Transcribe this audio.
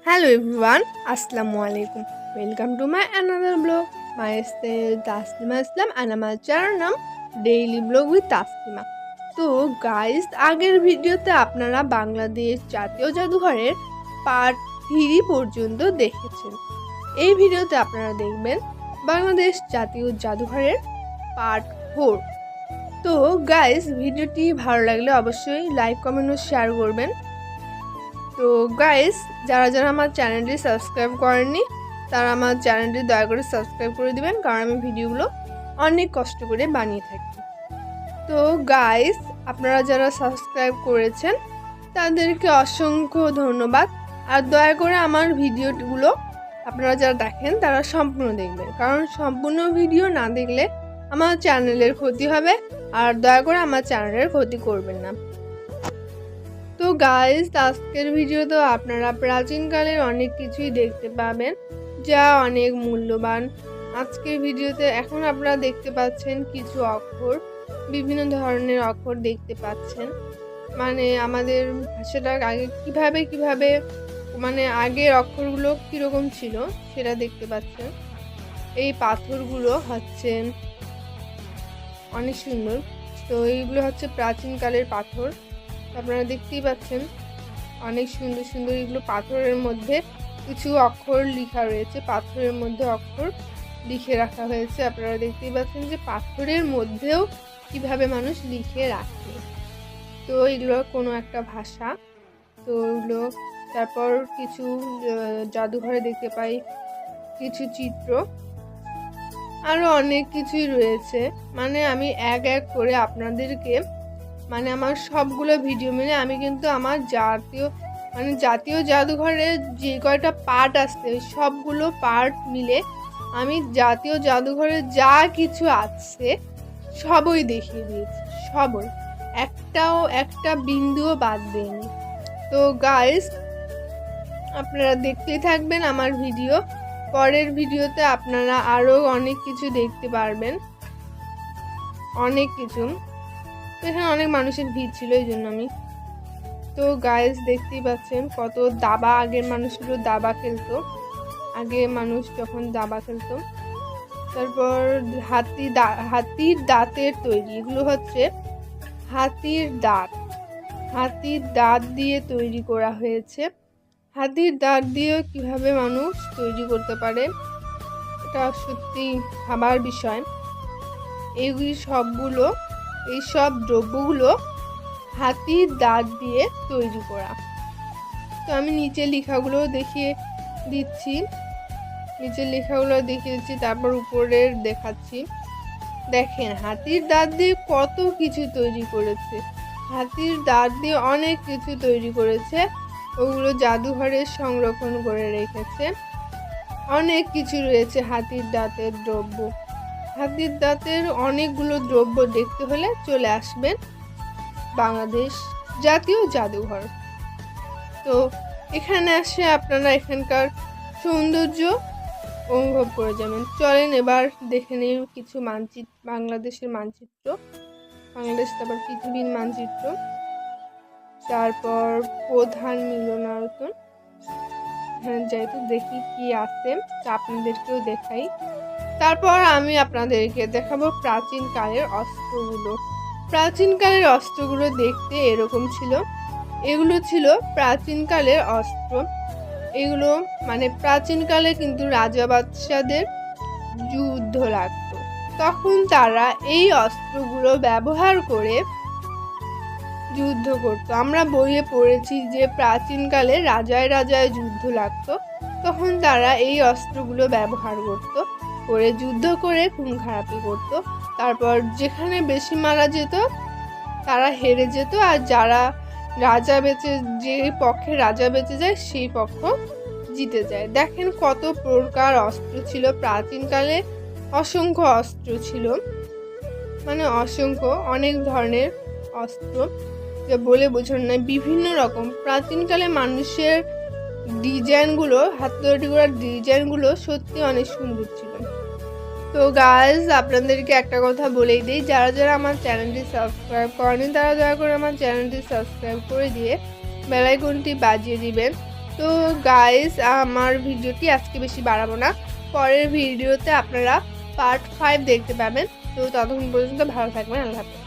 Hello everyone, Assalamu alaikum. Welcome to my another blog. Myself Taslima Islam and my channel নাম Daily Blog with Taslima. তো guys, আগের ভিডিওতে আপনারা বাংলাদেশ জাতীয় জাদুঘরের পার্ট 3 পর্যন্ত দেখেছেন। এই ভিডিওতে আপনারা দেখবেন বাংলাদেশ জাতীয় জাদুঘরের পার্ট 4। তো গাইস, ভিডিওটি ভালো লাগলে অবশ্যই লাইক, কমেন্ট ও শেয়ার করবেন। তো গাইস, যারা আমার চ্যানেলটি সাবস্ক্রাইব করেননি তারা আমার চ্যানেলটি দয়া করে সাবস্ক্রাইব করে দিবেন, কারণ আমি ভিডিওগুলো অনেক কষ্ট করে বানিয়ে থাকি। তো গাইস, আপনারা যারা সাবস্ক্রাইব করেছেন তাদেরকে অসংখ্য ধন্যবাদ। আর দয়া করে আমার ভিডিওগুলো আপনারা যারা দেখেন তারা সম্পূর্ণ দেখবেন, কারণ সম্পূর্ণ ভিডিও না দেখলে আমার চ্যানেলের ক্ষতি হবে। আর দয়া করে আমার চ্যানেলের ক্ষতি করবেন না। তো গাইস, আজকের ভিডিওতে আপনারা প্রাচীনকালের অনেক কিছুই দেখতে পাবেন যা অনেক মূল্যবান। আজকের ভিডিওতে এখন আপনারা দেখতে পাচ্ছেন কিছু অক্ষর, বিভিন্ন ধরনের অক্ষর দেখতে পাচ্ছেন। মানে আমাদের ভাষাটা আগে কিভাবে মানে আগের অক্ষরগুলো কীরকম ছিল সেটা দেখতে পাচ্ছেন। এই পাথরগুলো হচ্ছে অনেক সুন্দর। তো এইগুলো হচ্ছে প্রাচীনকালের পাথর, আপনারা দেখতেই পাচ্ছেন অনেক সুন্দর সুন্দর। এগুলো পাথরের মধ্যে কিছু অক্ষর লেখা রয়েছে, পাথরের মধ্যে অক্ষর লিখে রাখা হয়েছে। আপনারা দেখতেই পাচ্ছেন যে পাথরের মধ্যেও কিভাবে মানুষ লিখে রাখে। তো এগুলো কোনো একটা ভাষা। তো এগুলো তারপর কিছু জাদুঘরে দেখতে পাই কিছু চিত্র, আরও অনেক কিছুই রয়েছে। মানে আমি এক এক করে আপনাদেরকে মানে আমার সবগুলো ভিডিও মিলে আমি কিন্তু আমার জাতীয় জাদুঘরের যে কয়টা পার্ট আসছে সবগুলো পার্ট মিলে আমি জাতীয় জাদুঘরে যা কিছু আছে সবই দেখিয়ে দিয়েছি, সবই, একটা বিন্দুও বাদ দেয়নি। তো গাইস, আপনারা দেখতেই থাকবেন আমার ভিডিও। পরের ভিডিওতে আপনারা আরও অনেক কিছু দেখতে পারবেন, অনেক কিছু। এখানে অনেক মানুষের ভিড় ছিল, এই জন্য আমি। তো গাইস, দেখতেই পাচ্ছেন কত দাবা, আগের মানুষগুলো দাবা খেলতো, আগে মানুষ যখন দাবা খেলতো। তারপর হাতির দাঁতের তৈরি, এগুলো হচ্ছে হাতির দাঁত দিয়ে তৈরি করা হয়েছে। হাতির দাঁত দিয়েও কিভাবে মানুষ তৈরি করতে পারে এটা সত্যি ভাবার বিষয়। এই সব দ্রব্যগুলো হাতির দাঁত দিয়ে তৈরি করা। তো আমি নিচের লেখাগুলো দেখিয়ে দিচ্ছি, তারপর উপরের দেখাচ্ছি। দেখেন হাতির দাঁত দিয়ে কত কিছু তৈরি করেছে, হাতির দাঁত দিয়ে অনেক কিছু তৈরি করেছে। ওগুলো জাদুঘরে সংরক্ষণ করে রেখেছে। অনেক কিছু রয়েছে হাতির দাঁতের দ্রব্য। হাতির দাঁতের অনেকগুলো দ্রব্য দেখতে হলে চলে আসবেন বাংলাদেশ জাতীয় জাদুঘর। তো এখানে আসে আপনারা এখানকার সৌন্দর্য অনুভব করে যাবেন। চলেন এবার দেখে নিই কিছু মানচিত্র, বাংলাদেশের মানচিত্র, বাংলাদেশ, তারপর পৃথিবীর মানচিত্র, তারপর প্রধান মিলনায়তন। এখানে যেহেতু দেখি কি আছে তা আপনাদেরকেও দেখাই। তারপর আমি আপনাদেরকে দেখাবো প্রাচীনকালের অস্ত্রগুলো। প্রাচীনকালের অস্ত্রগুলো দেখতে এরকম ছিল। এগুলো ছিল প্রাচীনকালের অস্ত্র। এগুলো মানে প্রাচীনকালে কিন্তু রাজা বাদশাদের যুদ্ধ লাগতো, তখন তারা এই অস্ত্রগুলো ব্যবহার করে যুদ্ধ করত। আমরা বইয়ে পড়েছি যে প্রাচীনকালে রাজায় যুদ্ধ লাগতো, তখন তারা এই অস্ত্রগুলো ব্যবহার করে যুদ্ধ করে খুন খারাপি করতো। তারপর যেখানে বেশি মারা যেত তারা হেরে যেত, আর যে পক্ষে রাজা বেঁচে যায় সেই পক্ষ জিতে যায়। দেখেন কত প্রকার অস্ত্র ছিল প্রাচীনকালে, অসংখ্য অস্ত্র ছিল, মানে অনেক ধরনের অস্ত্র যা বলে বোঝানো নয়। বিভিন্ন রকম প্রাচীনকালে মানুষের ডিজাইনগুলো, হাত তৈরি করা ডিজাইনগুলো সত্যি অনেক সুন্দর ছিল। তো গাইস, আপনাদেরকে একটা কথা বলেই দিই, যারা আমার চ্যানেলটি সাবস্ক্রাইব করেনি তারা দয়া করে আমার চ্যানেলটি সাবস্ক্রাইব করে দিয়ে বেল আইকনটি বাজিয়ে দিবেন, তো গাইস, আমার ভিডিওটি আজকে বেশি বাড়াবো না, পরের ভিডিওতে আপনারা পার্ট 5 দেখতে পাবেন। তো ততক্ষণ পর্যন্ত ভালো থাকবেন। আল্লাহ হাফেজ।